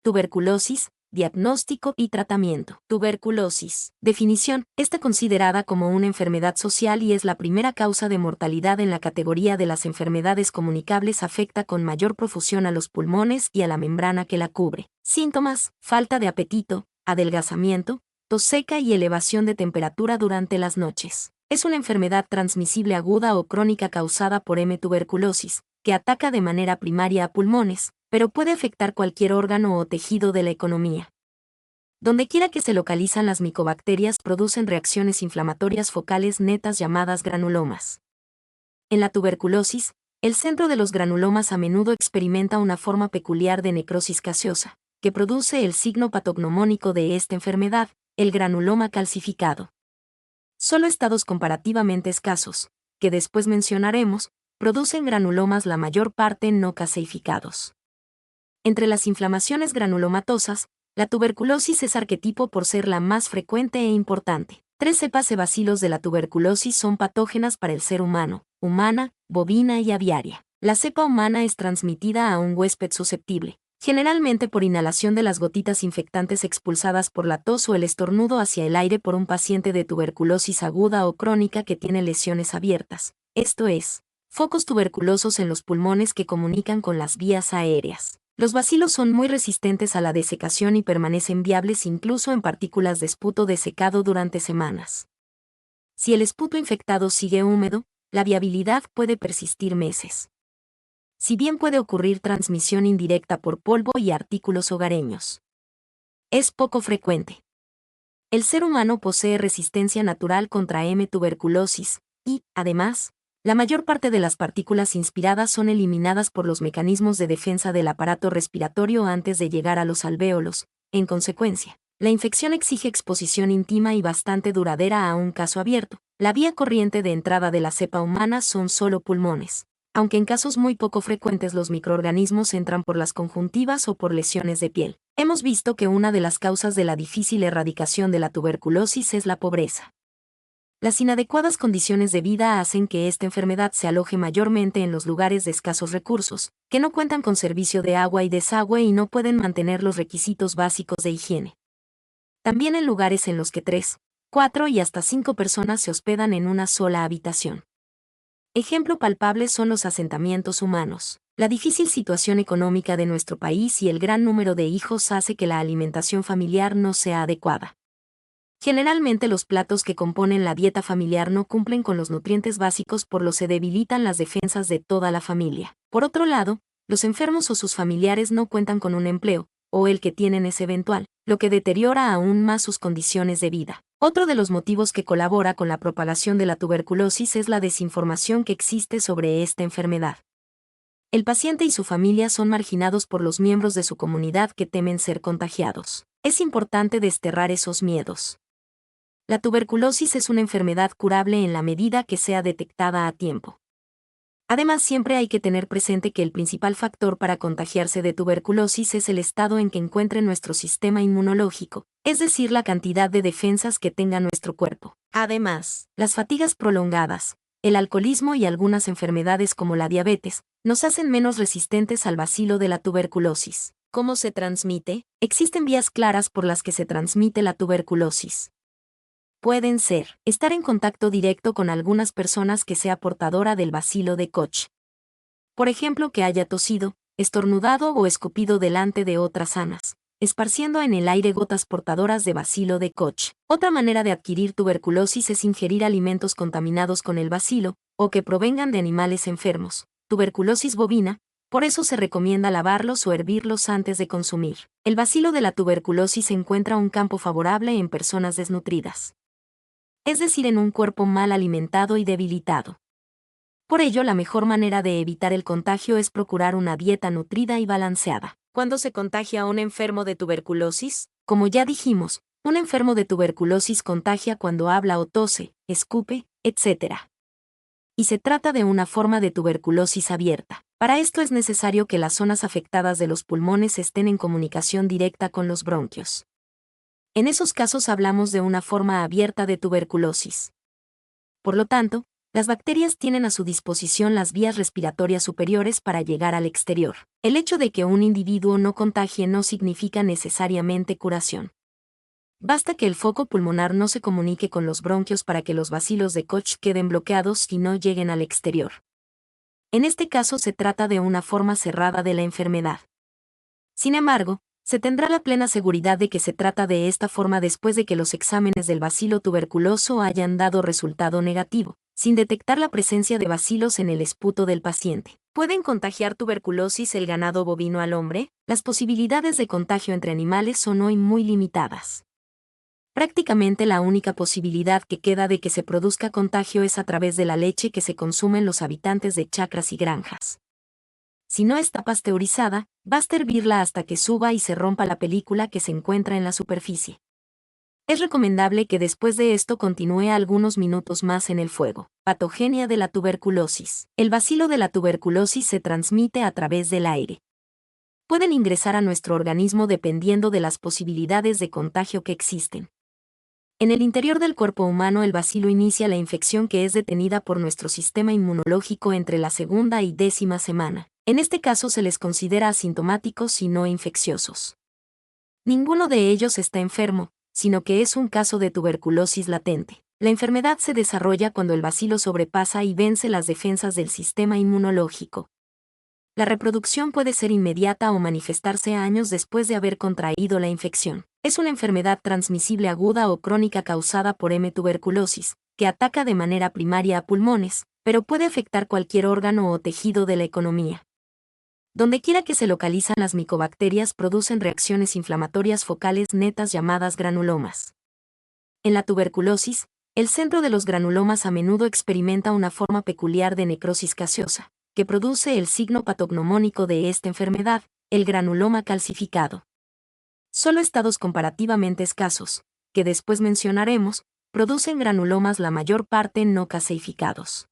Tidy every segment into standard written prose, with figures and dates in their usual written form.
Tuberculosis, diagnóstico y tratamiento. Tuberculosis. Definición. Está considerada como una enfermedad social y es la primera causa de mortalidad en la categoría de las enfermedades comunicables. Afecta con mayor profusión a los pulmones y a la membrana que la cubre. Síntomas: falta de apetito, adelgazamiento, tos seca y elevación de temperatura durante las noches. Es una enfermedad transmisible aguda o crónica causada por M. tuberculosis, que ataca de manera primaria a pulmones, pero puede afectar cualquier órgano o tejido de la economía. Dondequiera que se localizan las micobacterias producen reacciones inflamatorias focales netas llamadas granulomas. En la tuberculosis, el centro de los granulomas a menudo experimenta una forma peculiar de necrosis gaseosa, que produce el signo patognomónico de esta enfermedad, el granuloma calcificado. Solo estados comparativamente escasos, que después mencionaremos, producen granulomas, la mayor parte no calcificados. Entre las inflamaciones granulomatosas, la tuberculosis es arquetipo por ser la más frecuente e importante. 3 cepas de bacilos de la tuberculosis son patógenas para el ser humano: humana, bovina y aviaria. La cepa humana es transmitida a un huésped susceptible, generalmente por inhalación de las gotitas infectantes expulsadas por la tos o el estornudo hacia el aire por un paciente de tuberculosis aguda o crónica que tiene lesiones abiertas, esto es, focos tuberculosos en los pulmones que comunican con las vías aéreas. Los bacilos son muy resistentes a la desecación y permanecen viables incluso en partículas de esputo desecado durante semanas. Si el esputo infectado sigue húmedo, la viabilidad puede persistir meses. Si bien puede ocurrir transmisión indirecta por polvo y artículos hogareños, es poco frecuente. El ser humano posee resistencia natural contra M. tuberculosis, y, además, la mayor parte de las partículas inspiradas son eliminadas por los mecanismos de defensa del aparato respiratorio antes de llegar a los alvéolos. En consecuencia, la infección exige exposición íntima y bastante duradera a un caso abierto. La vía corriente de entrada de la cepa humana son solo pulmones, aunque en casos muy poco frecuentes los microorganismos entran por las conjuntivas o por lesiones de piel. Hemos visto que una de las causas de la difícil erradicación de la tuberculosis es la pobreza. Las inadecuadas condiciones de vida hacen que esta enfermedad se aloje mayormente en los lugares de escasos recursos, que no cuentan con servicio de agua y desagüe y no pueden mantener los requisitos básicos de higiene. También en lugares en los que 3, 4 y hasta 5 personas se hospedan en una sola habitación. Ejemplo palpable son los asentamientos humanos. La difícil situación económica de nuestro país y el gran número de hijos hace que la alimentación familiar no sea adecuada. Generalmente los platos que componen la dieta familiar no cumplen con los nutrientes básicos, por lo que se debilitan las defensas de toda la familia. Por otro lado, los enfermos o sus familiares no cuentan con un empleo, o el que tienen es eventual, lo que deteriora aún más sus condiciones de vida. Otro de los motivos que colabora con la propagación de la tuberculosis es la desinformación que existe sobre esta enfermedad. El paciente y su familia son marginados por los miembros de su comunidad que temen ser contagiados. Es importante desterrar esos miedos. La tuberculosis es una enfermedad curable en la medida que sea detectada a tiempo. Además, siempre hay que tener presente que el principal factor para contagiarse de tuberculosis es el estado en que encuentre nuestro sistema inmunológico, es decir, la cantidad de defensas que tenga nuestro cuerpo. Además, las fatigas prolongadas, el alcoholismo y algunas enfermedades como la diabetes, nos hacen menos resistentes al bacilo de la tuberculosis. ¿Cómo se transmite? Existen vías claras por las que se transmite la tuberculosis. Pueden ser: estar en contacto directo con algunas personas que sea portadora del bacilo de Koch. Por ejemplo, que haya tosido, estornudado o escupido delante de otras sanas, esparciendo en el aire gotas portadoras de bacilo de Koch. Otra manera de adquirir tuberculosis es ingerir alimentos contaminados con el bacilo, o que provengan de animales enfermos. Tuberculosis bovina, por eso se recomienda lavarlos o hervirlos antes de consumir. El bacilo de la tuberculosis encuentra un campo favorable en personas desnutridas, es decir, en un cuerpo mal alimentado y debilitado. Por ello, la mejor manera de evitar el contagio es procurar una dieta nutrida y balanceada. ¿Cuándo se contagia a un enfermo de tuberculosis? Como ya dijimos, un enfermo de tuberculosis contagia cuando habla o tose, escupe, etc. Y se trata de una forma de tuberculosis abierta. Para esto es necesario que las zonas afectadas de los pulmones estén en comunicación directa con los bronquios. En esos casos hablamos de una forma abierta de tuberculosis. Por lo tanto, Las bacterias tienen a su disposición las vías respiratorias superiores para llegar al exterior. El hecho de que un individuo no contagie no significa necesariamente curación. Basta que el foco pulmonar no se comunique con los bronquios para que los bacilos de Koch queden bloqueados y no lleguen al exterior. En este caso se trata de una forma cerrada de la enfermedad. Sin embargo, se tendrá la plena seguridad de que se trata de esta forma después de que los exámenes del bacilo tuberculoso hayan dado resultado negativo, sin detectar la presencia de bacilos en el esputo del paciente. ¿Pueden contagiar tuberculosis el ganado bovino al hombre? Las posibilidades de contagio entre animales son hoy muy limitadas. Prácticamente la única posibilidad que queda de que se produzca contagio es a través de la leche que se consumen los habitantes de chacras y granjas. Si no está pasteurizada, basta hervirla hasta que suba y se rompa la película que se encuentra en la superficie. Es recomendable que después de esto continúe algunos minutos más en el fuego. Patogenia de la tuberculosis. El bacilo de la tuberculosis se transmite a través del aire. Pueden ingresar a nuestro organismo dependiendo de las posibilidades de contagio que existen. En el interior del cuerpo humano el bacilo inicia la infección que es detenida por nuestro sistema inmunológico entre la segunda y 10ª semana. En este caso se les considera asintomáticos y no infecciosos. Ninguno de ellos está enfermo, sino que es un caso de tuberculosis latente. La enfermedad se desarrolla cuando el bacilo sobrepasa y vence las defensas del sistema inmunológico. La reproducción puede ser inmediata o manifestarse años después de haber contraído la infección. Es una enfermedad transmisible aguda o crónica causada por M. tuberculosis, que ataca de manera primaria a pulmones, pero puede afectar cualquier órgano o tejido de la economía. Dondequiera que se localizan las micobacterias producen reacciones inflamatorias focales netas llamadas granulomas. En la tuberculosis, el centro de los granulomas a menudo experimenta una forma peculiar de necrosis gaseosa, que produce el signo patognomónico de esta enfermedad, el granuloma calcificado. Solo estados comparativamente escasos, que después mencionaremos, producen granulomas la mayor parte no calcificados.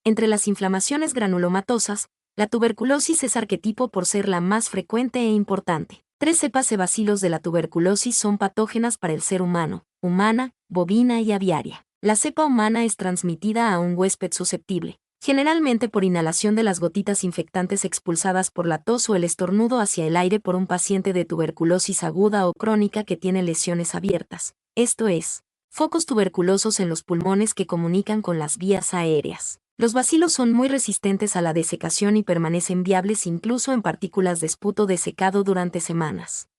Entre las inflamaciones granulomatosas, la tuberculosis es arquetipo por ser la más frecuente e importante. 3 cepas de bacilos de la tuberculosis son patógenas para el ser humano, humana, bovina y aviaria. La cepa humana es transmitida a un huésped susceptible, generalmente por inhalación de las gotitas infectantes expulsadas por la tos o el estornudo hacia el aire por un paciente de tuberculosis aguda o crónica que tiene lesiones abiertas, esto es, focos tuberculosos en los pulmones que comunican con las vías aéreas. Los bacilos son muy resistentes a la desecación y permanecen viables incluso en partículas de esputo desecado durante semanas.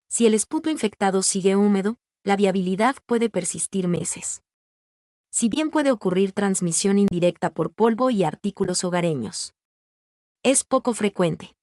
Si el esputo infectado sigue húmedo, la viabilidad puede persistir meses. Si bien puede ocurrir transmisión indirecta por polvo y artículos hogareños, es poco frecuente.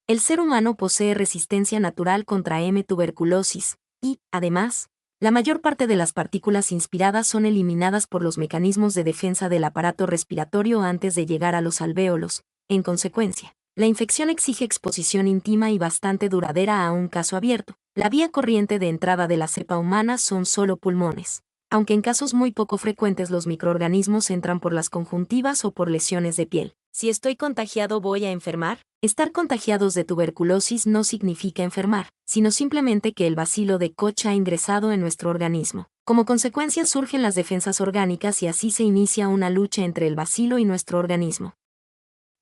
El ser humano posee resistencia natural contra M. tuberculosis, y, además, la mayor parte de las partículas inspiradas son eliminadas por los mecanismos de defensa del aparato respiratorio antes de llegar a los alvéolos. En consecuencia, la infección exige exposición íntima y bastante duradera a un caso abierto. La vía corriente de entrada de la cepa humana son solo pulmones, aunque en casos muy poco frecuentes los microorganismos entran por las conjuntivas o por lesiones de piel. Si estoy contagiado, ¿voy a enfermar? Estar contagiados de tuberculosis no significa enfermar, sino simplemente que el bacilo de Koch ha ingresado en nuestro organismo. Como consecuencia surgen las defensas orgánicas y así se inicia una lucha entre el bacilo y nuestro organismo.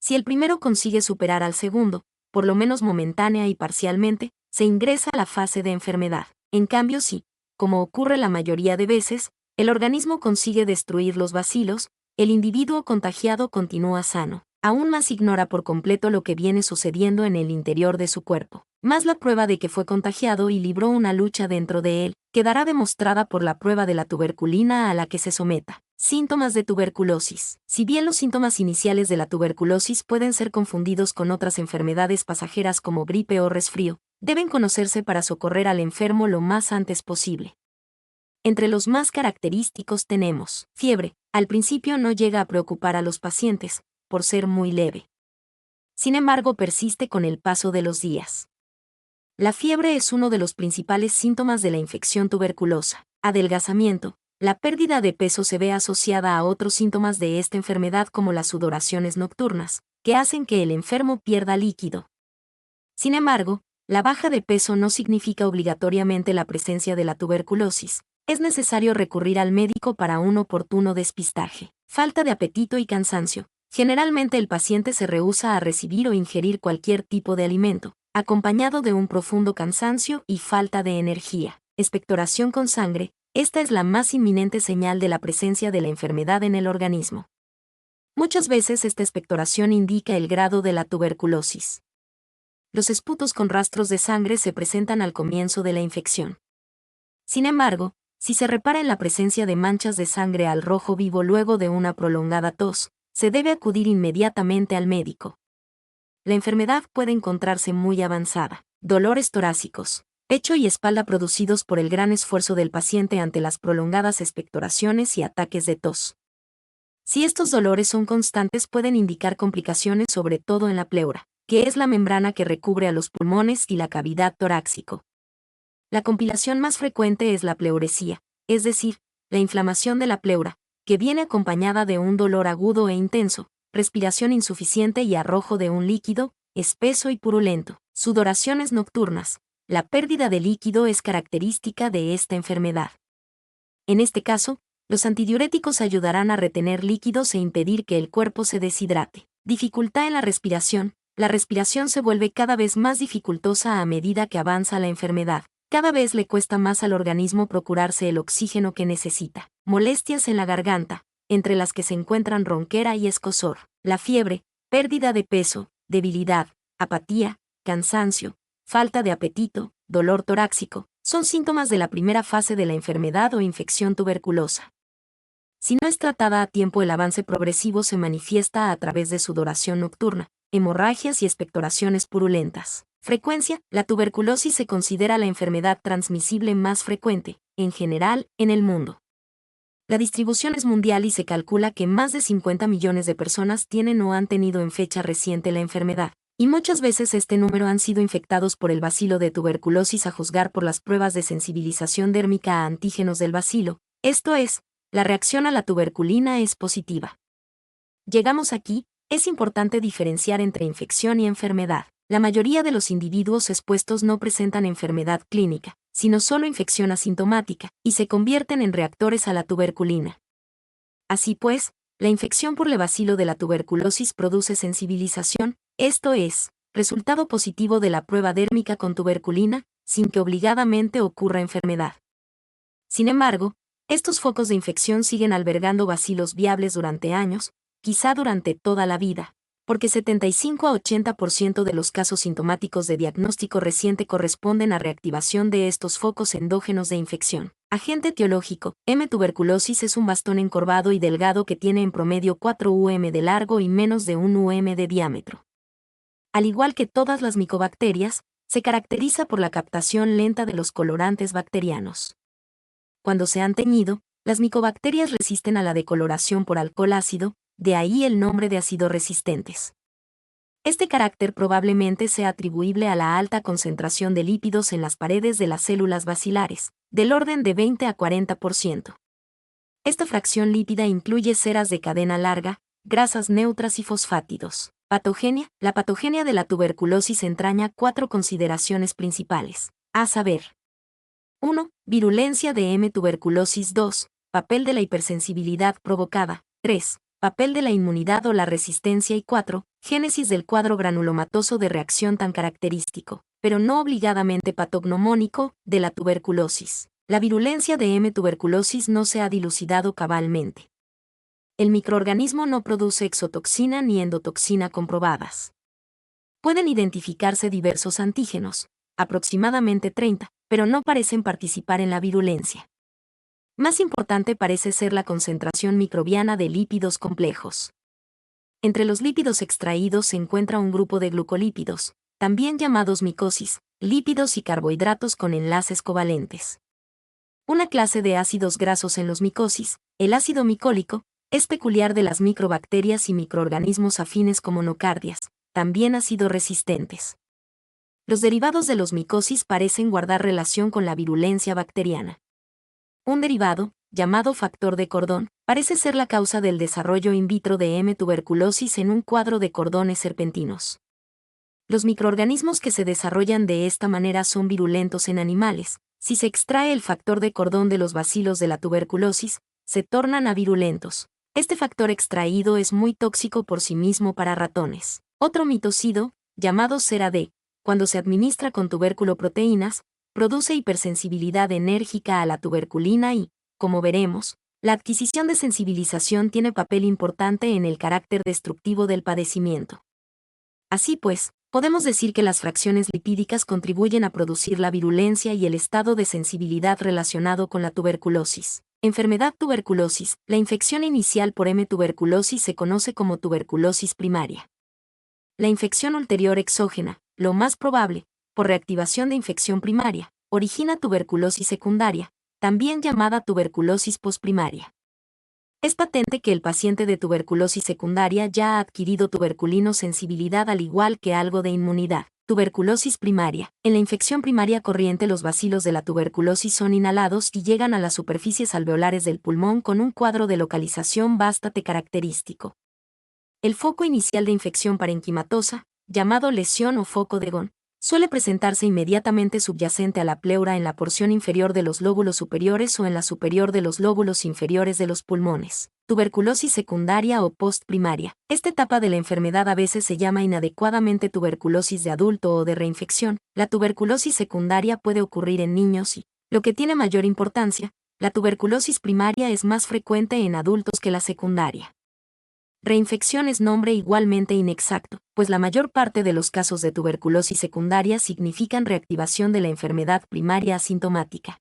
Si el primero consigue superar al segundo, por lo menos momentánea y parcialmente, se ingresa a la fase de enfermedad. En cambio, si, como ocurre la mayoría de veces, el organismo consigue destruir los bacilos, el individuo contagiado continúa sano. Aún más ignora por completo lo que viene sucediendo en el interior de su cuerpo. Más la prueba de que fue contagiado y libró una lucha dentro de él, quedará demostrada por la prueba de la tuberculina a la que se someta. Síntomas de tuberculosis. Si bien los síntomas iniciales de la tuberculosis pueden ser confundidos con otras enfermedades pasajeras como gripe o resfrío, deben conocerse para socorrer al enfermo lo más antes posible. Entre los más característicos tenemos fiebre. Al principio no llega a preocupar a los pacientes, por ser muy leve. Sin embargo, persiste con el paso de los días. La fiebre es uno de los principales síntomas de la infección tuberculosa. Adelgazamiento. La pérdida de peso se ve asociada a otros síntomas de esta enfermedad como las sudoraciones nocturnas, que hacen que el enfermo pierda líquido. Sin embargo, la baja de peso no significa obligatoriamente la presencia de la tuberculosis. Es necesario recurrir al médico para un oportuno despistaje. Falta de apetito y cansancio. Generalmente el paciente se rehúsa a recibir o ingerir cualquier tipo de alimento, acompañado de un profundo cansancio y falta de energía. Expectoración con sangre. Esta es la más inminente señal de la presencia de la enfermedad en el organismo. Muchas veces esta expectoración indica el grado de la tuberculosis. Los esputos con rastros de sangre se presentan al comienzo de la infección. Sin embargo, si se repara en la presencia de manchas de sangre al rojo vivo luego de una prolongada tos, se debe acudir inmediatamente al médico. La enfermedad puede encontrarse muy avanzada. Dolores torácicos, pecho y espalda producidos por el gran esfuerzo del paciente ante las prolongadas expectoraciones y ataques de tos. Si estos dolores son constantes, pueden indicar complicaciones sobre todo en la pleura, que es la membrana que recubre a los pulmones y la cavidad torácico. La complicación más frecuente es la pleuresía, es decir, la inflamación de la pleura, que viene acompañada de un dolor agudo e intenso, respiración insuficiente y arrojo de un líquido, espeso y purulento. Sudoraciones nocturnas. La pérdida de líquido es característica de esta enfermedad. En este caso, los antidiuréticos ayudarán a retener líquidos e impedir que el cuerpo se deshidrate. Dificultad en la respiración. La respiración se vuelve cada vez más dificultosa a medida que avanza la enfermedad. Cada vez le cuesta más al organismo procurarse el oxígeno que necesita. Molestias en la garganta, entre las que se encuentran ronquera y escozor. La fiebre, pérdida de peso, debilidad, apatía, cansancio, falta de apetito, dolor torácico, son síntomas de la primera fase de la enfermedad o infección tuberculosa. Si no es tratada a tiempo, el avance progresivo se manifiesta a través de sudoración nocturna, hemorragias y expectoraciones purulentas. Frecuencia. La tuberculosis se considera la enfermedad transmisible más frecuente, en general, en el mundo. La distribución es mundial y se calcula que más de 50 millones de personas tienen o han tenido en fecha reciente la enfermedad, y muchas veces este número han sido infectados por el bacilo de tuberculosis a juzgar por las pruebas de sensibilización dérmica a antígenos del bacilo, esto es, la reacción a la tuberculina es positiva. Llegamos aquí, es importante diferenciar entre infección y enfermedad. La mayoría de los individuos expuestos no presentan enfermedad clínica, sino solo infección asintomática, y se convierten en reactores a la tuberculina. Así pues, la infección por el bacilo de la tuberculosis produce sensibilización, esto es, resultado positivo de la prueba dérmica con tuberculina, sin que obligadamente ocurra enfermedad. Sin embargo, estos focos de infección siguen albergando bacilos viables durante años, quizá durante toda la vida, porque 75 a 80% de los casos sintomáticos de diagnóstico reciente corresponden a reactivación de estos focos endógenos de infección. Agente etiológico. M. tuberculosis es un bastón encorvado y delgado que tiene en promedio 4 UM de largo y menos de 1 UM de diámetro. Al igual que todas las micobacterias, se caracteriza por la captación lenta de los colorantes bacterianos. Cuando se han teñido, las micobacterias resisten a la decoloración por alcohol ácido, de ahí el nombre de ácido-resistentes. Este carácter probablemente sea atribuible a la alta concentración de lípidos en las paredes de las células bacilares, del orden de 20 a 40%. Esta fracción lípida incluye ceras de cadena larga, grasas neutras y fosfátidos. Patogenia. La patogenia de la tuberculosis entraña 4 consideraciones principales, a saber: 1. Virulencia de M. tuberculosis. 2. Papel de la hipersensibilidad provocada. 3. Papel de la inmunidad o la resistencia. Y 4. Génesis del cuadro granulomatoso de reacción tan característico, pero no obligadamente patognomónico, de la tuberculosis. La virulencia de M. tuberculosis no se ha dilucidado cabalmente. El microorganismo no produce exotoxina ni endotoxina comprobadas. Pueden identificarse diversos antígenos, aproximadamente 30, pero no parecen participar en la virulencia. Más importante parece ser la concentración microbiana de lípidos complejos. Entre los lípidos extraídos se encuentra un grupo de glucolípidos, también llamados micosis, lípidos y carbohidratos con enlaces covalentes. Una clase de ácidos grasos en los micosis, el ácido micólico, es peculiar de las microbacterias y microorganismos afines como nocardias, también ácido resistentes. Los derivados de los micosis parecen guardar relación con la virulencia bacteriana. Un derivado, llamado factor de cordón, parece ser la causa del desarrollo in vitro de M. tuberculosis en un cuadro de cordones serpentinos. Los microorganismos que se desarrollan de esta manera son virulentos en animales. Si se extrae el factor de cordón de los bacilos de la tuberculosis, se tornan avirulentos. Este factor extraído es muy tóxico por sí mismo para ratones. Otro mitocido, llamado cera D, cuando se administra con tuberculoproteínas, produce hipersensibilidad enérgica a la tuberculina y, como veremos, la adquisición de sensibilización tiene papel importante en el carácter destructivo del padecimiento. Así pues, podemos decir que las fracciones lipídicas contribuyen a producir la virulencia y el estado de sensibilidad relacionado con la tuberculosis. Enfermedad tuberculosis. La infección inicial por M. tuberculosis se conoce como tuberculosis primaria. La infección ulterior exógena, lo más probable, por reactivación de infección primaria, origina tuberculosis secundaria, también llamada tuberculosis posprimaria. Es patente que el paciente de tuberculosis secundaria ya ha adquirido tuberculino sensibilidad al igual que algo de inmunidad. Tuberculosis primaria. En la infección primaria corriente los bacilos de la tuberculosis son inhalados y llegan a las superficies alveolares del pulmón con un cuadro de localización bastante característico. El foco inicial de infección parenquimatosa, llamado lesión o foco de Gone, suele presentarse inmediatamente subyacente a la pleura en la porción inferior de los lóbulos superiores o en la superior de los lóbulos inferiores de los pulmones. Tuberculosis secundaria o postprimaria. Esta etapa de la enfermedad a veces se llama inadecuadamente tuberculosis de adulto o de reinfección. La tuberculosis secundaria puede ocurrir en niños y, lo que tiene mayor importancia, la tuberculosis primaria es más frecuente en adultos que la secundaria. Reinfección es nombre igualmente inexacto, pues la mayor parte de los casos de tuberculosis secundaria significan reactivación de la enfermedad primaria asintomática.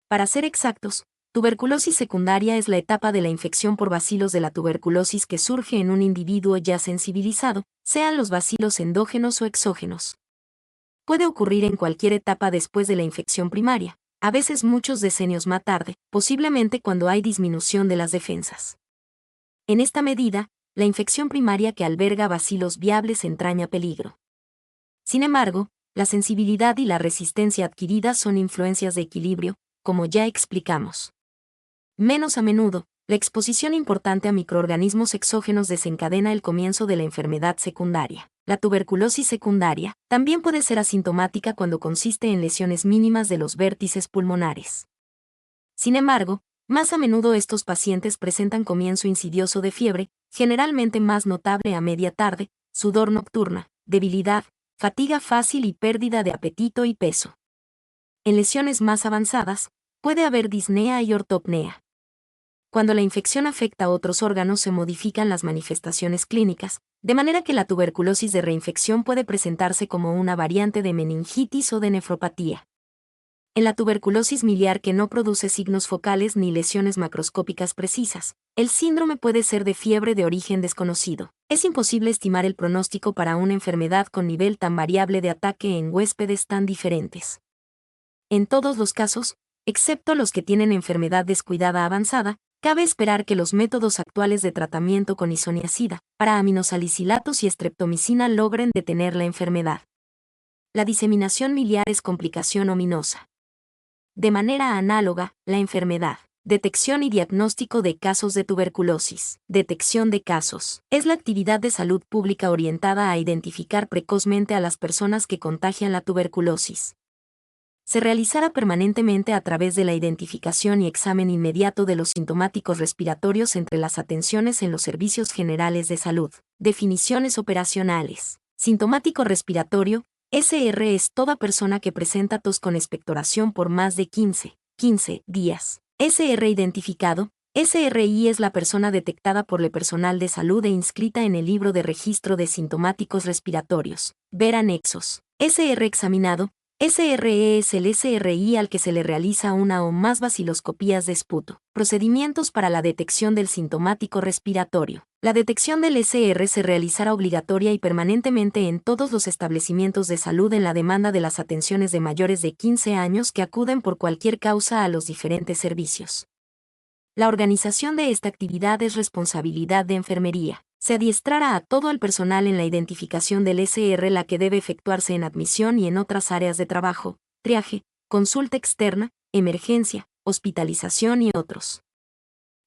Para ser exactos, tuberculosis secundaria es la etapa de la infección por bacilos de la tuberculosis que surge en un individuo ya sensibilizado, sean los bacilos endógenos o exógenos. Puede ocurrir en cualquier etapa después de la infección primaria, a veces muchos decenios más tarde, posiblemente cuando hay disminución de las defensas. En esta medida, la infección primaria que alberga bacilos viables entraña peligro. Sin embargo, la sensibilidad y la resistencia adquiridas son influencias de equilibrio, como ya explicamos. Menos a menudo, la exposición importante a microorganismos exógenos desencadena el comienzo de la enfermedad secundaria. La tuberculosis secundaria también puede ser asintomática cuando consiste en lesiones mínimas de los vértices pulmonares. Sin embargo, más a menudo estos pacientes presentan comienzo insidioso de fiebre, generalmente más notable a media tarde, sudor nocturna, debilidad, fatiga fácil y pérdida de apetito y peso. En lesiones más avanzadas, puede haber disnea y ortopnea. Cuando la infección afecta a otros órganos se modifican las manifestaciones clínicas, de manera que la tuberculosis de reinfección puede presentarse como una variante de meningitis o de nefropatía. En la tuberculosis miliar que no produce signos focales ni lesiones macroscópicas precisas, el síndrome puede ser de fiebre de origen desconocido. Es imposible estimar el pronóstico para una enfermedad con nivel tan variable de ataque en huéspedes tan diferentes. En todos los casos, excepto los que tienen enfermedad descuidada avanzada, cabe esperar que los métodos actuales de tratamiento con isoniazida, para-aminosalicilatos y streptomicina logren detener la enfermedad. La diseminación miliar es complicación ominosa. De manera análoga, la enfermedad. Detección y diagnóstico de casos de tuberculosis. Detección de casos. Es la actividad de salud pública orientada a identificar precozmente a las personas que contagian la tuberculosis. Se realizará permanentemente a través de la identificación y examen inmediato de los sintomáticos respiratorios entre las atenciones en los servicios generales de salud. Definiciones operacionales. Sintomático respiratorio. SR es toda persona que presenta tos con expectoración por más de 15 días. SR identificado. SRI es la persona detectada por el personal de salud e inscrita en el libro de registro de sintomáticos respiratorios. Ver anexos. SR examinado. SRE es el SRI al que se le realiza una o más baciloscopías de esputo. Procedimientos para la detección del sintomático respiratorio. La detección del SR se realizará obligatoria y permanentemente en todos los establecimientos de salud en la demanda de las atenciones de mayores de 15 años que acuden por cualquier causa a los diferentes servicios. La organización de esta actividad es responsabilidad de enfermería. Se adiestrará a todo el personal en la identificación del SR, la que debe efectuarse en admisión y en otras áreas de trabajo, triaje, consulta externa, emergencia, hospitalización y otros.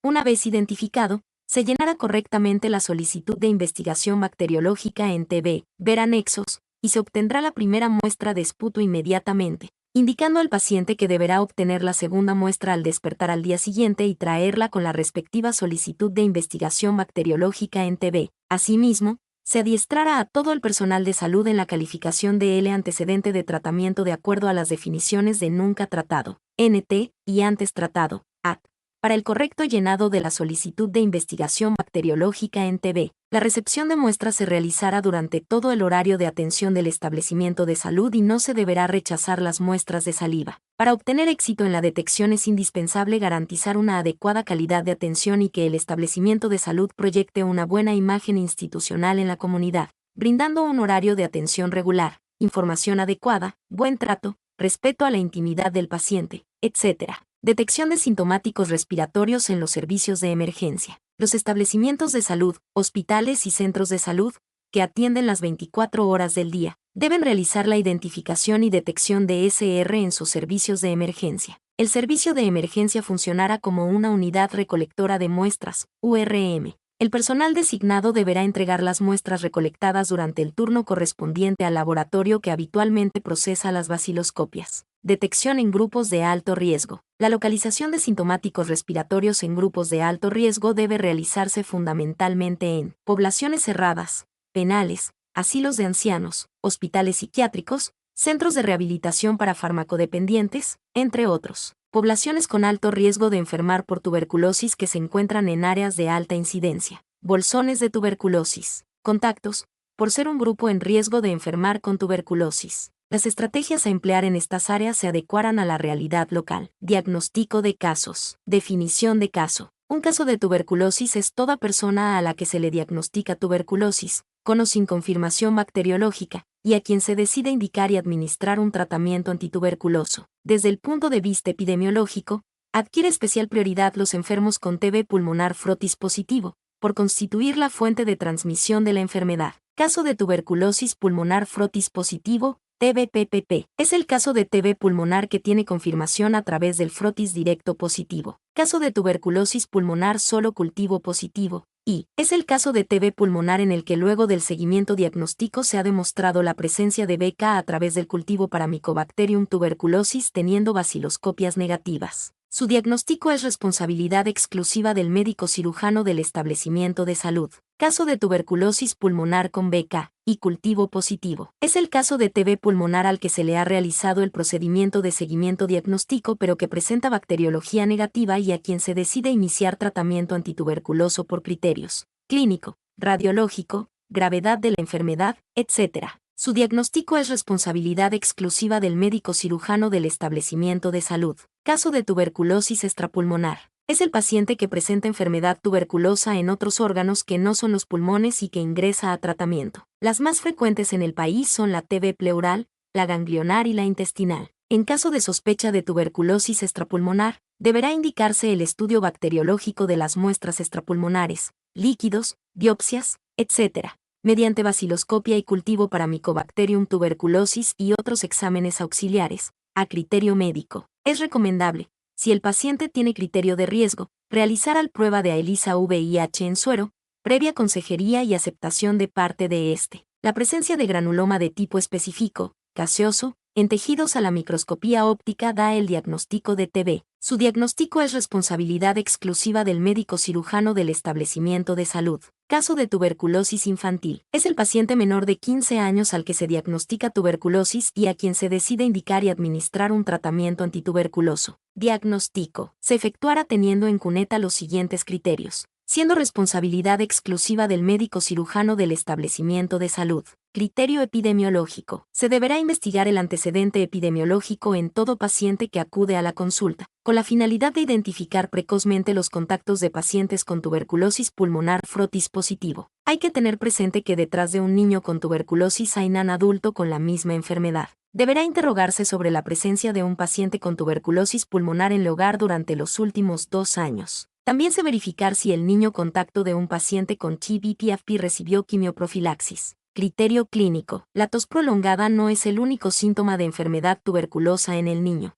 Una vez identificado, se llenará correctamente la solicitud de investigación bacteriológica en TB, ver anexos, y se obtendrá la primera muestra de esputo inmediatamente, indicando al paciente que deberá obtener la segunda muestra al despertar al día siguiente y traerla con la respectiva solicitud de investigación bacteriológica en TB. Asimismo, se adiestrará a todo el personal de salud en la calificación de L antecedente de tratamiento de acuerdo a las definiciones de nunca tratado, NT, y antes tratado, AT, para el correcto llenado de la solicitud de investigación bacteriológica en TB. La recepción de muestras se realizará durante todo el horario de atención del establecimiento de salud y no se deberá rechazar las muestras de saliva. Para obtener éxito en la detección es indispensable garantizar una adecuada calidad de atención y que el establecimiento de salud proyecte una buena imagen institucional en la comunidad, brindando un horario de atención regular, información adecuada, buen trato, respeto a la intimidad del paciente, etc. Detección de sintomáticos respiratorios en los servicios de emergencia. Los establecimientos de salud, hospitales y centros de salud, que atienden las 24 horas del día, deben realizar la identificación y detección de SR en sus servicios de emergencia. El servicio de emergencia funcionará como una unidad recolectora de muestras, URM. El personal designado deberá entregar las muestras recolectadas durante el turno correspondiente al laboratorio que habitualmente procesa las baciloscopias. Detección en grupos de alto riesgo. La localización de sintomáticos respiratorios en grupos de alto riesgo debe realizarse fundamentalmente en poblaciones cerradas, penales, asilos de ancianos, hospitales psiquiátricos, centros de rehabilitación para farmacodependientes, entre otros. Poblaciones con alto riesgo de enfermar por tuberculosis que se encuentran en áreas de alta incidencia. Bolsones de tuberculosis. Contactos, por ser un grupo en riesgo de enfermar con tuberculosis. Las estrategias a emplear en estas áreas se adecuarán a la realidad local. Diagnóstico de casos. Definición de caso. Un caso de tuberculosis es toda persona a la que se le diagnostica tuberculosis, con o sin confirmación bacteriológica, y a quien se decide indicar y administrar un tratamiento antituberculoso. Desde el punto de vista epidemiológico, adquiere especial prioridad los enfermos con TB pulmonar frotis positivo, por constituir la fuente de transmisión de la enfermedad. Caso de tuberculosis pulmonar frotis positivo, TB-PPP. Es el caso de TB pulmonar que tiene confirmación a través del frotis directo positivo. Caso de tuberculosis pulmonar solo cultivo positivo. Y es el caso de TB pulmonar en el que luego del seguimiento diagnóstico se ha demostrado la presencia de BK a través del cultivo para Mycobacterium tuberculosis teniendo baciloscopias negativas. Su diagnóstico es responsabilidad exclusiva del médico cirujano del establecimiento de salud. Caso de tuberculosis pulmonar con BK y cultivo positivo. Es el caso de TB pulmonar al que se le ha realizado el procedimiento de seguimiento diagnóstico pero que presenta bacteriología negativa y a quien se decide iniciar tratamiento antituberculoso por criterios clínico, radiológico, gravedad de la enfermedad, etc. Su diagnóstico es responsabilidad exclusiva del médico cirujano del establecimiento de salud. Caso de tuberculosis extrapulmonar. Es el paciente que presenta enfermedad tuberculosa en otros órganos que no son los pulmones y que ingresa a tratamiento. Las más frecuentes en el país son la TB pleural, la ganglionar y la intestinal. En caso de sospecha de tuberculosis extrapulmonar, deberá indicarse el estudio bacteriológico de las muestras extrapulmonares, líquidos, biopsias, etc., mediante baciloscopia y cultivo para Mycobacterium tuberculosis y otros exámenes auxiliares, a criterio médico. Es recomendable, si el paciente tiene criterio de riesgo, realizar la prueba de ELISA-VIH en suero, previa consejería y aceptación de parte de éste. La presencia de granuloma de tipo específico, gaseoso, en tejidos a la microscopía óptica da el diagnóstico de TB. Su diagnóstico es responsabilidad exclusiva del médico cirujano del establecimiento de salud. Caso de tuberculosis infantil. Es el paciente menor de 15 años al que se diagnostica tuberculosis y a quien se decide indicar y administrar un tratamiento antituberculoso. Diagnóstico. Se efectuará teniendo en cuneta los siguientes criterios, siendo responsabilidad exclusiva del médico cirujano del establecimiento de salud. Criterio epidemiológico. Se deberá investigar el antecedente epidemiológico en todo paciente que acude a la consulta, con la finalidad de identificar precozmente los contactos de pacientes con tuberculosis pulmonar frotis positivo. Hay que tener presente que detrás de un niño con tuberculosis hay un adulto con la misma enfermedad. Deberá interrogarse sobre la presencia de un paciente con tuberculosis pulmonar en el hogar durante los últimos 2 años. También se verificar si el niño contacto de un paciente con TB-PFP recibió quimioprofilaxis. Criterio clínico. La tos prolongada no es el único síntoma de enfermedad tuberculosa en el niño.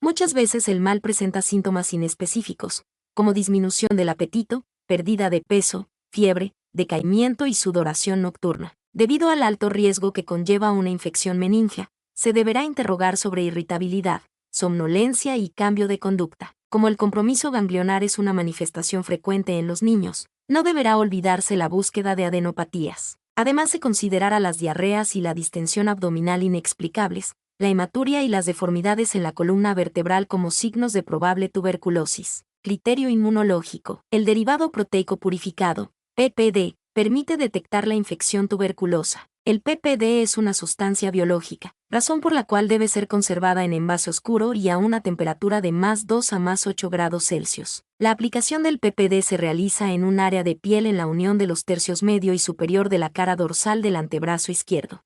Muchas veces el mal presenta síntomas inespecíficos, como disminución del apetito, pérdida de peso, fiebre, decaimiento y sudoración nocturna. Debido al alto riesgo que conlleva una infección meningea, Se deberá interrogar sobre irritabilidad, somnolencia y cambio de conducta. Como el compromiso ganglionar es una manifestación frecuente en los niños, no deberá olvidarse la búsqueda de adenopatías. Además se considerará las diarreas y la distensión abdominal inexplicables, la hematuria y las deformidades en la columna vertebral como signos de probable tuberculosis. Criterio inmunológico. El derivado proteico purificado, PPD, permite detectar la infección tuberculosa. El PPD es una sustancia biológica, razón por la cual debe ser conservada en envase oscuro y a una temperatura de +2 a +8 grados Celsius. La aplicación del PPD se realiza en un área de piel en la unión de los tercios medio y superior de la cara dorsal del antebrazo izquierdo.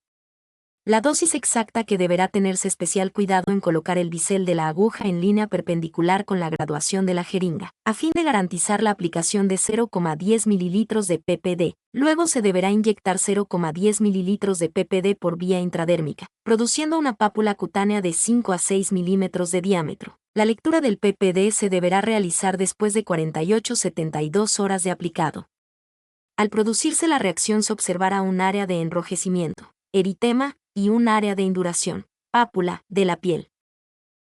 La dosis exacta que deberá tenerse especial cuidado en colocar el bisel de la aguja en línea perpendicular con la graduación de la jeringa, a fin de garantizar la aplicación de 0,10 ml de PPD. Luego se deberá inyectar 0,10 ml de PPD por vía intradérmica, produciendo una pápula cutánea de 5 a 6 milímetros de diámetro. La lectura del PPD se deberá realizar después de 48-72 horas de aplicado. Al producirse la reacción se observará un área de enrojecimiento, eritema, y un área de induración, pápula, de la piel.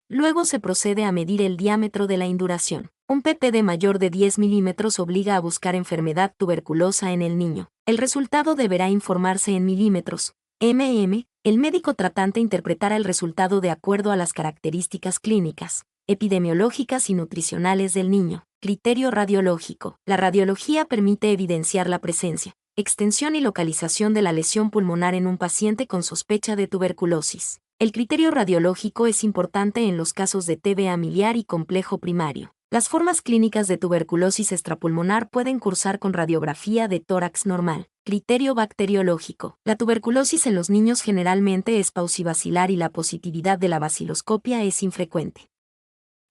Luego se procede a medir el diámetro de la induración. Un PPD mayor de 10 milímetros obliga a buscar enfermedad tuberculosa en el niño. El resultado deberá informarse en milímetros, mm. El médico tratante interpretará el resultado de acuerdo a las características clínicas, epidemiológicas y nutricionales del niño. Criterio radiológico. La radiología permite evidenciar la presencia, extensión y localización de la lesión pulmonar en un paciente con sospecha de tuberculosis. El criterio radiológico es importante en los casos de TBA miliar y complejo primario. Las formas clínicas de tuberculosis extrapulmonar pueden cursar con radiografía de tórax normal. Criterio bacteriológico. La tuberculosis en los niños generalmente es paucibacilar y la positividad de la baciloscopia es infrecuente.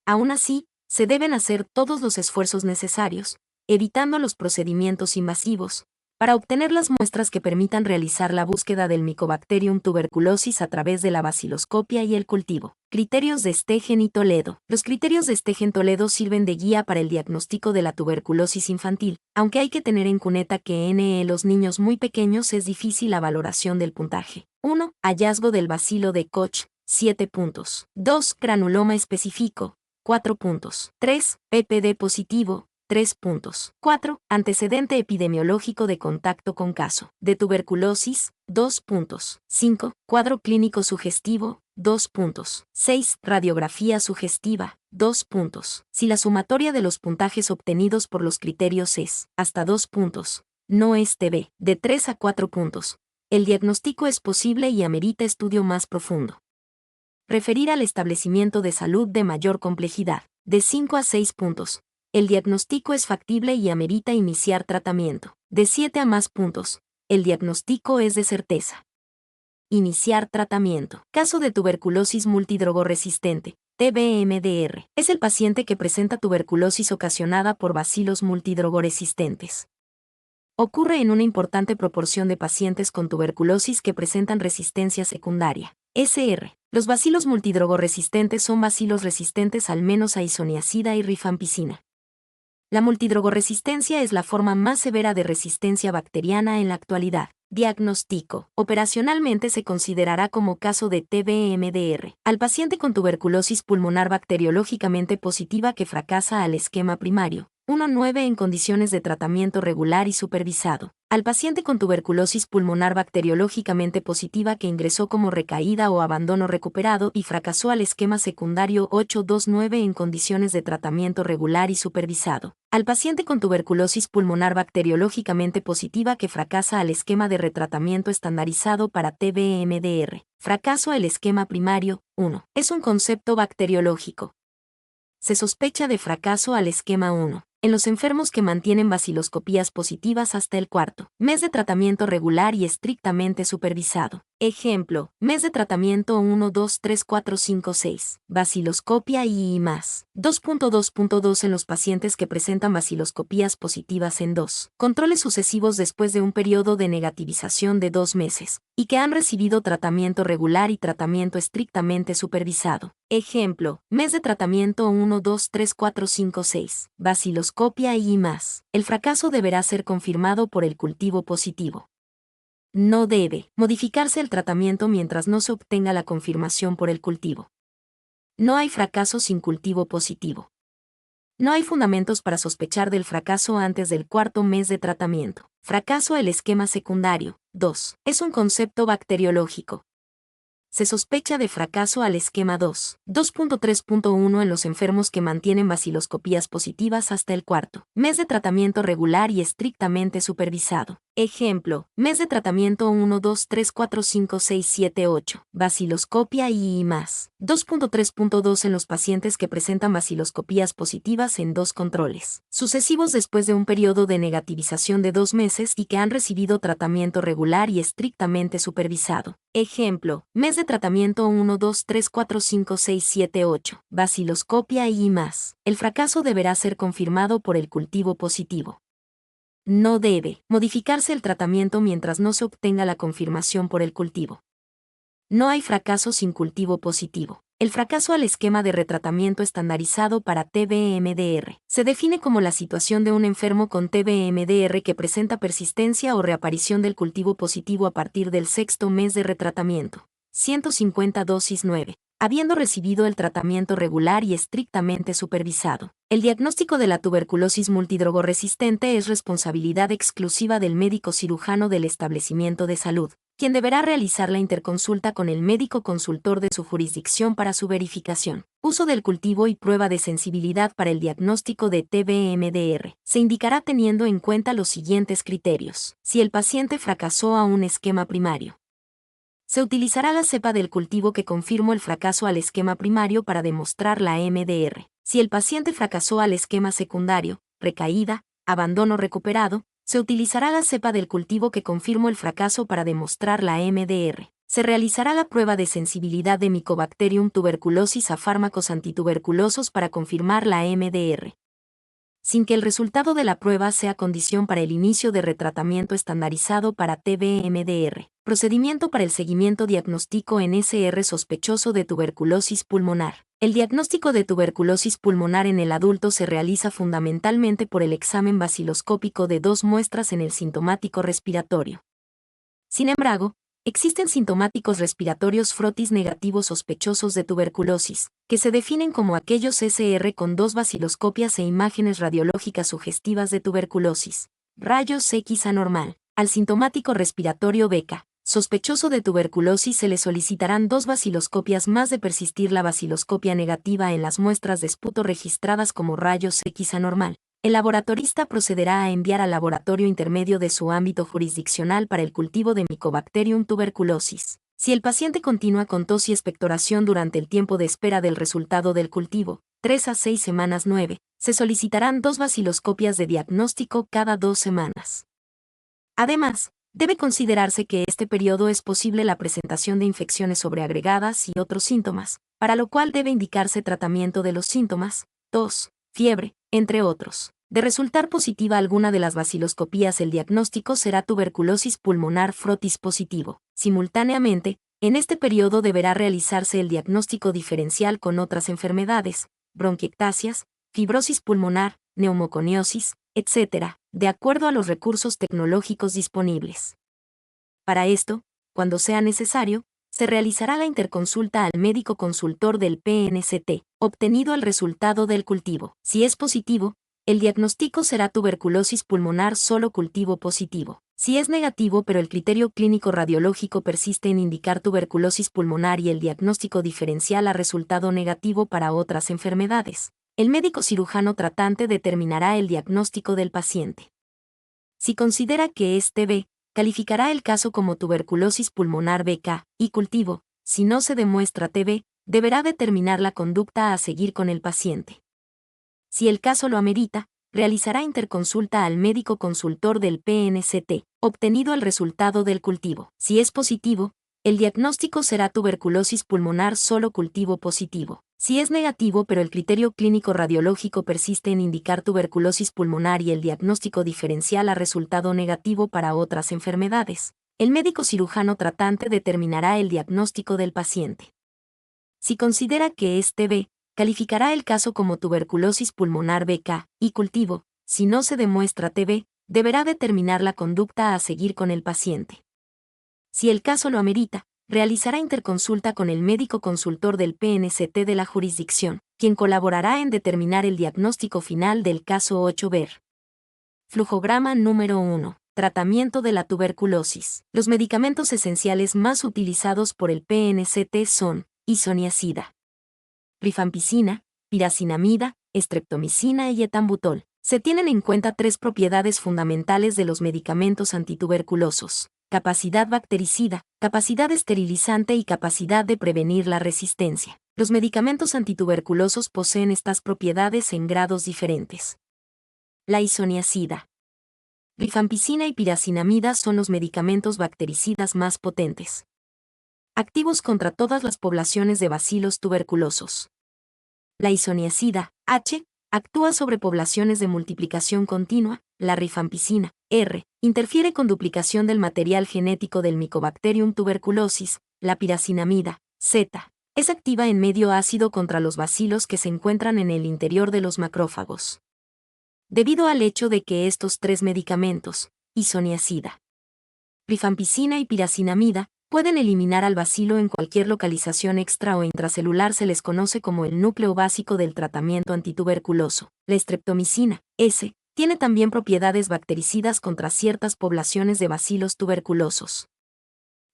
Aún así, se deben hacer todos los esfuerzos necesarios, evitando los procedimientos invasivos, para obtener las muestras que permitan realizar la búsqueda del Mycobacterium tuberculosis a través de la baciloscopia y el cultivo. Criterios de Stegen y Toledo. Los criterios de Stegen-Toledo sirven de guía para el diagnóstico de la tuberculosis infantil, aunque hay que tener en cuenta que en los niños muy pequeños es difícil la valoración del puntaje. 1. Hallazgo del bacilo de Koch, 7 puntos. 2. Granuloma específico, 4 puntos. 3. PPD positivo, 3 puntos. 4. Antecedente epidemiológico de contacto con caso de tuberculosis, 2 puntos. 5. Cuadro clínico sugestivo, 2 puntos. 6. Radiografía sugestiva, 2 puntos. Si la sumatoria de los puntajes obtenidos por los criterios es hasta 2 puntos, no es TB, de 3 a 4 puntos, el diagnóstico es posible y amerita estudio más profundo. Referir al establecimiento de salud de mayor complejidad, de 5 a 6 puntos. El diagnóstico es factible y amerita iniciar tratamiento. De 7 a más puntos. El diagnóstico es de certeza. Iniciar tratamiento. Caso de tuberculosis multidrogoresistente, TBMDR. Es el paciente que presenta tuberculosis ocasionada por bacilos multidrogoresistentes. Ocurre en una importante proporción de pacientes con tuberculosis que presentan resistencia secundaria. SR. Los bacilos multidrogoresistentes son bacilos resistentes al menos a isoniazida y rifampicina. La multidrogoresistencia es la forma más severa de resistencia bacteriana en la actualidad. Diagnóstico. Operacionalmente se considerará como caso de TBMDR al paciente con tuberculosis pulmonar bacteriológicamente positiva que fracasa al esquema primario. 1.9 en condiciones de tratamiento regular y supervisado. Al paciente con tuberculosis pulmonar bacteriológicamente positiva que ingresó como recaída o abandono recuperado y fracasó al esquema secundario 8.2.9 en condiciones de tratamiento regular y supervisado. Al paciente con tuberculosis pulmonar bacteriológicamente positiva que fracasa al esquema de retratamiento estandarizado para TBMDR. Fracaso al esquema primario, 1. Es un concepto bacteriológico. Se sospecha de fracaso al esquema 1. En los enfermos que mantienen baciloscopías positivas hasta el cuarto mes de tratamiento regular y estrictamente supervisado. Ejemplo, mes de tratamiento 1, 2, 3, 4, 5, 6. Baciloscopia y más. 2.2.2 en los pacientes que presentan baciloscopías positivas en 2 controles sucesivos después de un periodo de negativización de 2 meses, y que han recibido tratamiento regular y tratamiento estrictamente supervisado. Ejemplo, mes de tratamiento 1, 2, 3, 4, 5, 6. Baciloscopia y más. El fracaso deberá ser confirmado por el cultivo positivo. No debe modificarse el tratamiento mientras no se obtenga la confirmación por el cultivo. No hay fracaso sin cultivo positivo. No hay fundamentos para sospechar del fracaso antes del cuarto mes de tratamiento. Fracaso el esquema secundario. 2. Es un concepto bacteriológico. Se sospecha de fracaso al esquema 2. 2.3.1 en los enfermos que mantienen baciloscopías positivas hasta el cuarto mes de tratamiento regular y estrictamente supervisado. Ejemplo, mes de tratamiento 1, 2, 3, 4, 5, 6, 7, 8. Baciloscopia y más. 2.3.2 en los pacientes que presentan baciloscopías positivas en 2 controles sucesivos después de un periodo de negativización de 2 meses y que han recibido tratamiento regular y estrictamente supervisado. Ejemplo, mes de tratamiento 1, 2, 3, 4, 5, 6, 7, 8. Baciloscopia y más. El fracaso deberá ser confirmado por el cultivo positivo. No debe modificarse el tratamiento mientras no se obtenga la confirmación por el cultivo. No hay fracaso sin cultivo positivo. El fracaso al esquema de retratamiento estandarizado para TBMDR se define como la situación de un enfermo con TBMDR que presenta persistencia o reaparición del cultivo positivo a partir del sexto mes de retratamiento. 150 dosis 9. Habiendo recibido el tratamiento regular y estrictamente supervisado. El diagnóstico de la tuberculosis multidrogoresistente es responsabilidad exclusiva del médico cirujano del establecimiento de salud, quien deberá realizar la interconsulta con el médico consultor de su jurisdicción para su verificación. Uso del cultivo y prueba de sensibilidad para el diagnóstico de TBMDR. Se indicará teniendo en cuenta los siguientes criterios. Si el paciente fracasó a un esquema primario. Se utilizará la cepa del cultivo que confirmó el fracaso al esquema primario para demostrar la MDR. Si el paciente fracasó al esquema secundario, recaída, abandono recuperado, se utilizará la cepa del cultivo que confirmó el fracaso para demostrar la MDR. Se realizará la prueba de sensibilidad de Mycobacterium tuberculosis a fármacos antituberculosos para confirmar la MDR. Sin que el resultado de la prueba sea condición para el inicio de retratamiento estandarizado para TBMDR. Procedimiento para el seguimiento diagnóstico en SR sospechoso de tuberculosis pulmonar. El diagnóstico de tuberculosis pulmonar en el adulto se realiza fundamentalmente por el examen baciloscópico de 2 muestras en el sintomático respiratorio. Sin embargo, existen sintomáticos respiratorios frotis negativos sospechosos de tuberculosis, que se definen como aquellos SR con 2 baciloscopias e imágenes radiológicas sugestivas de tuberculosis. Rayos X anormal. Al sintomático respiratorio BK, sospechoso de tuberculosis se le solicitarán 2 baciloscopias más de persistir la baciloscopia negativa en las muestras de esputo registradas como rayos X anormal. El laboratorista procederá a enviar al laboratorio intermedio de su ámbito jurisdiccional para el cultivo de Mycobacterium tuberculosis. Si el paciente continúa con tos y expectoración durante el tiempo de espera del resultado del cultivo, 3 a 6 semanas 9, se solicitarán 2 baciloscopias de diagnóstico cada 2 semanas. Además, debe considerarse que este periodo es posible la presentación de infecciones sobreagregadas y otros síntomas, para lo cual debe indicarse tratamiento de los síntomas, tos, fiebre, entre otros. De resultar positiva alguna de las baciloscopías, el diagnóstico será tuberculosis pulmonar frotis positivo. Simultáneamente, en este periodo deberá realizarse el diagnóstico diferencial con otras enfermedades, bronquiectasias, fibrosis pulmonar, neumoconiosis, etc., de acuerdo a los recursos tecnológicos disponibles. Para esto, cuando sea necesario, se realizará la interconsulta al médico consultor del PNCT, obtenido el resultado del cultivo. Si es positivo, el diagnóstico será tuberculosis pulmonar solo cultivo positivo. Si es negativo pero el criterio clínico radiológico persiste en indicar tuberculosis pulmonar y el diagnóstico diferencial ha resultado negativo para otras enfermedades, el médico cirujano tratante determinará el diagnóstico del paciente. Si considera que es TB, calificará el caso como tuberculosis pulmonar BK, y cultivo. Si no se demuestra TB, deberá determinar la conducta a seguir con el paciente. Si el caso lo amerita, realizará interconsulta al médico consultor del PNCT, obtenido el resultado del cultivo. Si es positivo, el diagnóstico será tuberculosis pulmonar solo cultivo positivo. Si es negativo pero el criterio clínico radiológico persiste en indicar tuberculosis pulmonar y el diagnóstico diferencial ha resultado negativo para otras enfermedades, el médico cirujano tratante determinará el diagnóstico del paciente. Si considera que es TB, calificará el caso como tuberculosis pulmonar BK, y cultivo. Si no se demuestra TB, deberá determinar la conducta a seguir con el paciente. Si el caso lo amerita, realizará interconsulta con el médico consultor del PNCT de la jurisdicción, quien colaborará en determinar el diagnóstico final del caso 8 ver. Flujograma número 1. Tratamiento de la tuberculosis. Los medicamentos esenciales más utilizados por el PNCT son isoniazida, rifampicina, piracinamida, streptomicina y etambutol. Se tienen en cuenta tres propiedades fundamentales de los medicamentos antituberculosos: capacidad bactericida, capacidad esterilizante y capacidad de prevenir la resistencia. Los medicamentos antituberculosos poseen estas propiedades en grados diferentes. La isoniazida, rifampicina y piracinamida son los medicamentos bactericidas más potentes, activos contra todas las poblaciones de bacilos tuberculosos. La isoniazida, H, actúa sobre poblaciones de multiplicación continua. La rifampicina, R, interfiere con duplicación del material genético del Mycobacterium tuberculosis. La piracinamida, Z, es activa en medio ácido contra los bacilos que se encuentran en el interior de los macrófagos. Debido al hecho de que estos tres medicamentos, isoniazida, rifampicina y piracinamida, pueden eliminar al bacilo en cualquier localización extra o intracelular, se les conoce como el núcleo básico del tratamiento antituberculoso. La streptomicina, S, tiene también propiedades bactericidas contra ciertas poblaciones de bacilos tuberculosos,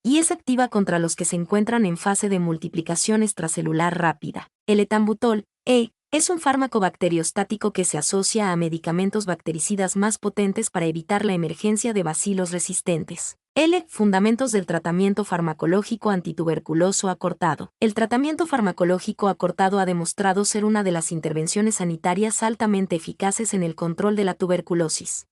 y es activa contra los que se encuentran en fase de multiplicación extracelular rápida. El etambutol, E, es un fármaco bacteriostático que se asocia a medicamentos bactericidas más potentes para evitar la emergencia de bacilos resistentes. L. Fundamentos del tratamiento farmacológico antituberculoso acortado. El tratamiento farmacológico acortado ha demostrado ser una de las intervenciones sanitarias altamente eficaces en el control de la tuberculosis.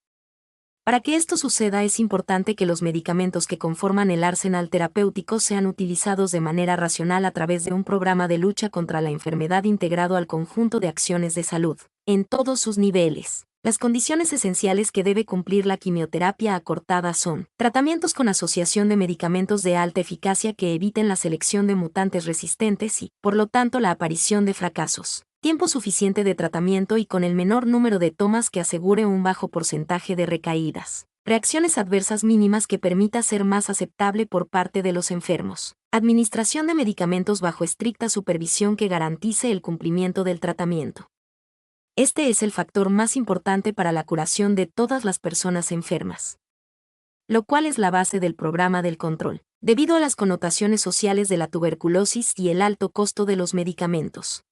Para que esto suceda es importante que los medicamentos que conforman el arsenal terapéutico sean utilizados de manera racional a través de un programa de lucha contra la enfermedad integrado al conjunto de acciones de salud, en todos sus niveles. Las condiciones esenciales que debe cumplir la quimioterapia acortada son: tratamientos con asociación de medicamentos de alta eficacia que eviten la selección de mutantes resistentes y, por lo tanto, la aparición de fracasos. Tiempo suficiente de tratamiento y con el menor número de tomas que asegure un bajo porcentaje de recaídas. Reacciones adversas mínimas que permita ser más aceptable por parte de los enfermos. Administración de medicamentos bajo estricta supervisión que garantice el cumplimiento del tratamiento. Este es el factor más importante para la curación de todas las personas enfermas, lo cual es la base del programa del control, debido a las connotaciones sociales de la tuberculosis y el alto costo de los medicamentos.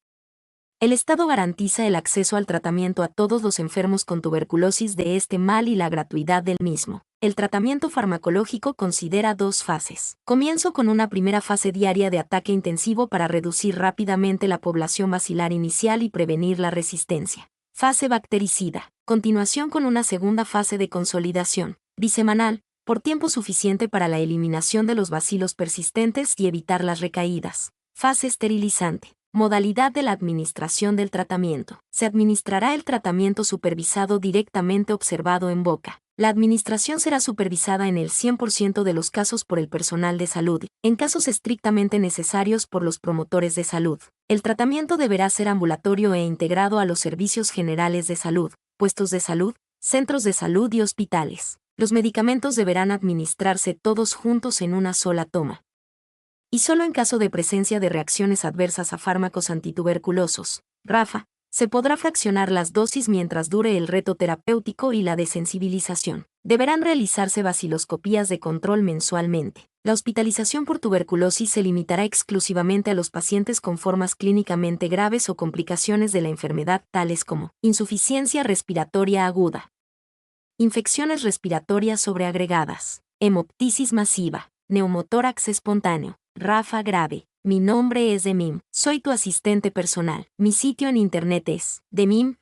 El Estado garantiza el acceso al tratamiento a todos los enfermos con tuberculosis de este mal y la gratuidad del mismo. El tratamiento farmacológico considera dos fases. Comienzo con una primera fase diaria de ataque intensivo para reducir rápidamente la población bacilar inicial y prevenir la resistencia. Fase bactericida. Continuación con una segunda fase de consolidación, bisemanal, por tiempo suficiente para la eliminación de los bacilos persistentes y evitar las recaídas. Fase esterilizante. Modalidad de la administración del tratamiento. Se administrará el tratamiento supervisado directamente observado en boca. La administración será supervisada en el 100% de los casos por el personal de salud, en casos estrictamente necesarios por los promotores de salud. El tratamiento deberá ser ambulatorio e integrado a los servicios generales de salud, puestos de salud, centros de salud y hospitales. Los medicamentos deberán administrarse todos juntos en una sola toma. Y solo en caso de presencia de reacciones adversas a fármacos antituberculosos, RAFA, se podrá fraccionar las dosis mientras dure el reto terapéutico y la desensibilización. Deberán realizarse vaciloscopías de control mensualmente. La hospitalización por tuberculosis se limitará exclusivamente a los pacientes con formas clínicamente graves o complicaciones de la enfermedad tales como insuficiencia respiratoria aguda, infecciones respiratorias sobreagregadas, hemoptisis masiva, neumotórax espontáneo, RAFA grave. Mi nombre es Demim, soy tu asistente personal. Mi sitio en internet es demim.es.tl.